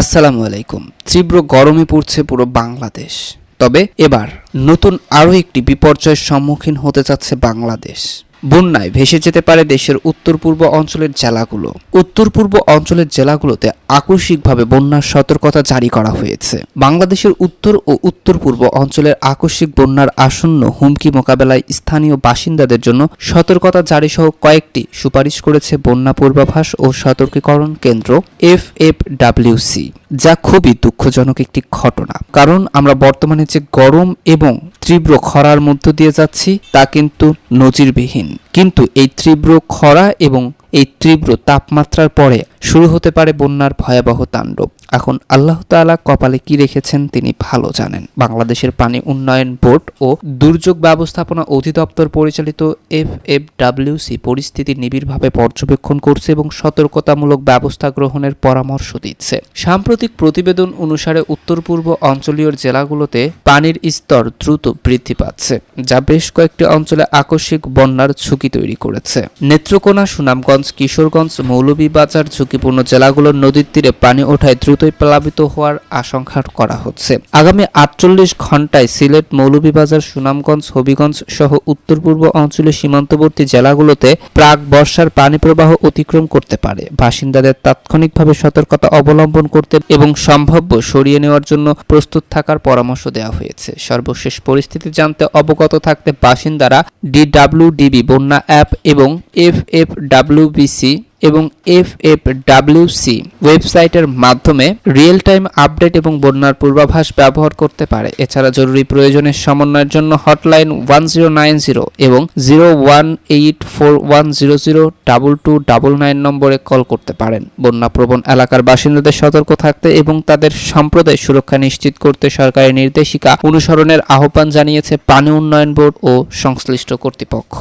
আসসালামু আলাইকুম। তীব্র গরমে পড়ছে পুরো বাংলাদেশ। তবে এবার নতুন আরও একটি বিপর্যয়ের সম্মুখীন হতে যাচ্ছে বাংলাদেশ। বন্যায় ভেসে যেতে পারে দেশের উত্তর পূর্ব অঞ্চলের জেলাগুলো। উত্তর পূর্ব অঞ্চলের জেলাগুলোতে আকস্মিকভাবে বন্যার সতর্কতা জারি করা হয়েছে। বাংলাদেশের উত্তর ও উত্তর পূর্ব অঞ্চলের আকস্মিক বন্যার আসন্ন হুমকি মোকাবেলায় স্থানীয় বাসিন্দাদের জন্য সতর্কতা জারি সহ কয়েকটি সুপারিশ করেছে বন্যা পূর্বাভাস ও সতর্কীকরণ কেন্দ্র FFWC, যা খুবই দুঃখজনক একটি ঘটনা। কারণ আমরা বর্তমানে যে গরম এবং তীব্র খরার মধ্য দিয়ে যাচ্ছি তা কিন্তু নজিরবিহীন। কিন্তু এই তীব্র খরা এবং এই তীব্র তাপমাত্রার পরে শুরু হতে পারে বন্যার ভয়াবহ তাণ্ডব। এখন আল্লাহ তাআলা কপালে কি রেখেছেন তিনি ভালো জানেন। বাংলাদেশের পানি উন্নয়ন বোর্ড ও দুর্যোগ ব্যবস্থাপনা অধিদপ্তর পরিচালিত FFWC পরিস্থিতি নিবিড়ভাবে পর্যবেক্ষণ করছে এবং সতর্কতামূলক ব্যবস্থা গ্রহণের পরামর্শ দিচ্ছে। সাম্প্রতিক প্রতিবেদন অনুসারে উত্তর পূর্ব অঞ্চলীয় জেলাগুলোতে পানির স্তর দ্রুত বৃদ্ধি পাচ্ছে, যা বেশ কয়েকটি অঞ্চলে আকস্মিক বন্যার ঝুঁকি তৈরি করেছে। নেত্রকোনা, সুনামগঞ্জ, কিশোরগঞ্জ, মৌলভীবাজার ঝুঁকিপূর্ণ জেলাগুলোর নদীর তীরে পানি ওঠায় দ্রুতই প্লাবিত হওয়ার আশঙ্কা করা হচ্ছে। আগামী 48 ঘন্টায় সিলেট, মৌলভীবাজার, সুনামগঞ্জ, হবিগঞ্জ সহ উত্তর পূর্ব অঞ্চলের সীমান্তবর্তী জেলাগুলোতে প্রাক বর্ষার পানি প্রবাহ অতিক্রম করতে পারে। বাসিন্দাদের তাৎক্ষণিকভাবে সতর্কতা অবলম্বন করতে এবং সম্ভাব্য সরিয়ে নেওয়ার জন্য প্রস্তুত থাকার পরামর্শ দেওয়া হয়েছে। সর্বশেষ পরিস্থিতি জানতে অবগত থাকতে বাসিন্দারা DWDB বন্যা অ্যাপ এবং FFWC এবং FFWC ওয়েবসাইটের মাধ্যমে রিয়েল টাইম আপডেট এবং বন্যার পূর্বাভাস ব্যবহার করতে পারে। এছাড়া জরুরি প্রয়োজনের সমন্বয়ের জন্য হটলাইন 1090 এবং 01841002299 নম্বরে কল করতে পারেন। বন্যাপ্রবণ এলাকার বাসিন্দাদের সতর্ক থাকতে এবং তাদের সম্প্রদায়ের সুরক্ষা নিশ্চিত করতে সরকারি নির্দেশিকা অনুসরণের আহ্বান জানিয়েছে পানি উন্নয়ন বোর্ড ও সংশ্লিষ্ট কর্তৃপক্ষ।